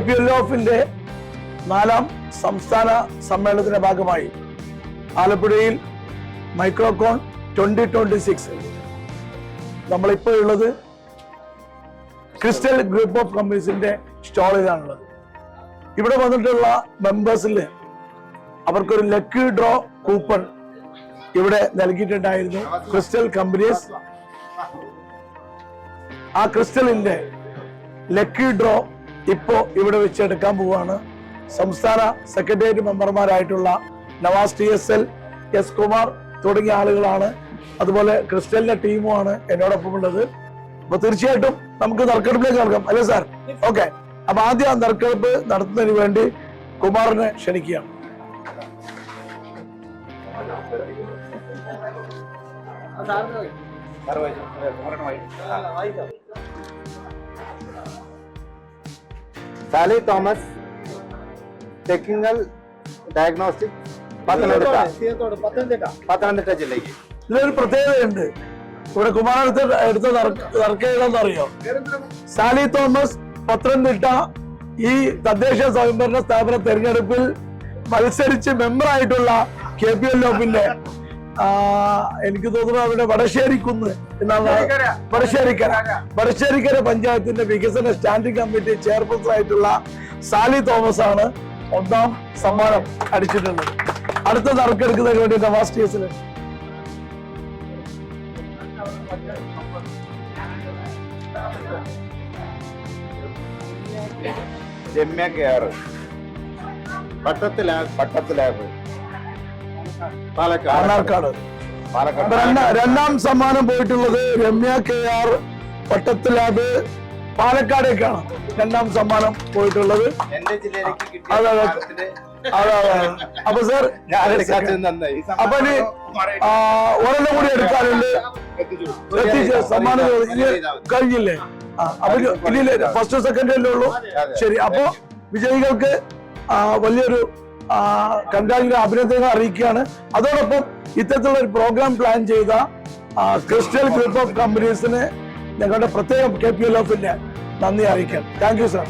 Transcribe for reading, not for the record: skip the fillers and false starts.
KPLOFന്റെ 4ാം സംസ്ഥാന സമ്മേളനത്തിന്റെ ഭാഗമായി ആലപ്പുഴയിൽ മൈക്രോകോൺ 2026 നമ്മളിപ്പോൾ ഉള്ളത് ക്രിസ്റ്റൽ ഗ്രൂപ്പ് ഓഫ് കമ്പനീസിന്റെ സ്റ്റാളിലാണുള്ളത്. ഇവിടെ വന്നിട്ടുള്ള മെമ്പേഴ്സിൽ അവർക്കൊരു ലക്കി ഡ്രോ കൂപ്പൺ ഇവിടെ നൽകിയിട്ടുണ്ടായിരുന്നു. ക്രിസ്റ്റൽ കമ്പനീസ് ആ ക്രിസ്റ്റലിന്റെ ലക്കി ഡ്രോ ഇപ്പോ ഇവിടെ വെച്ചെടുക്കാൻ പോവുകയാണ്. സംസ്ഥാന സെക്രട്ടേറിയറ്റ് മെമ്പർമാരായിട്ടുള്ള നവാസ് TSL, S കുമാർ തുടങ്ങിയ ആളുകളാണ്, അതുപോലെ ക്രിസ്റ്റലിന്റെ ടീമുമാണ് എന്നോടൊപ്പം ഉള്ളത്. അപ്പൊ തീർച്ചയായിട്ടും നമുക്ക് നറുക്കെടുപ്പിലേക്ക് നൽകാം അല്ലേ സാർ? ഓക്കെ, അപ്പൊ ആദ്യം നറുക്കെടുപ്പ് നടത്തുന്നതിന് വേണ്ടി കുമാറിനെ ക്ഷണിക്കുകയാണ്. സാലി തോമസ്, ടെക്നിക്കൽ ഡയഗ്നോസ്റ്റിക്, പത്തനംതിട്ട ജില്ലയ്ക്ക്. ഇതിലൊരു പ്രത്യേകതയുണ്ട്. ഇവിടെ കുമാരടുത്ത് എടുത്ത നറുക്കേതാന്ന് അറിയോ? സാലി തോമസ് പത്തനംതിട്ട ഈ തദ്ദേശ സ്വയംഭരണ സ്ഥാപന തെരഞ്ഞെടുപ്പിൽ മത്സരിച്ച് മെമ്പറായിട്ടുള്ള KPLOFന്റെ എനിക്ക് തോന്നുന്നു അവരുടെ വടശ്ശേരിക്കുന്ന് എന്നാണ്, വടശ്ശേരിക്കര പഞ്ചായത്തിന്റെ വികസന സ്റ്റാൻഡിംഗ് കമ്മിറ്റി ചെയർപേഴ്സൺ ആയിട്ടുള്ള സാലി തോമസ് ആണ് 1ാം സമ്മാനം അടിച്ചിട്ടുള്ളത്. അടുത്ത നറുക്കെടുക്കുന്നതിന് വേണ്ടി നവാസ് TSL. രമ്യ KR, പട്ടത്തിലാബ്, പാലക്കാട്. 2ാം സമ്മാനം പോയിട്ടുള്ളത് രമ്യ KR, പട്ടത്തിലാബ്, പാലക്കാടേക്കാണ് 2ാം സമ്മാനം പോയിട്ടുള്ളത്. അപ്പൊ സാർ അപ്പൊ ഇനി ഒരെണ്ണം കൂടി എടുക്കാനുണ്ട്. സമ്മാനം കഴിഞ്ഞില്ലേ? അപ്പൊ ഇനി ഫസ്റ്റ് സെക്കൻഡ് അല്ലേ ഉള്ളൂ? ശരി, അപ്പൊ വിജയികൾക്ക് വലിയൊരു അഭിനന്ദനങ്ങൾ അറിയിക്കുകയാണ്. അതോടൊപ്പം ഇത്തരത്തിലുള്ള ഒരു പ്രോഗ്രാം പ്ലാൻ ചെയ്ത ക്രിസ്റ്റൽ ഗ്രൂപ്പ് ഓഫ് കമ്പനീസിന് ഞങ്ങളുടെ പ്രത്യേകം KPLOFന്റെ നന്ദി അറിയിക്കാം. Thank you sir.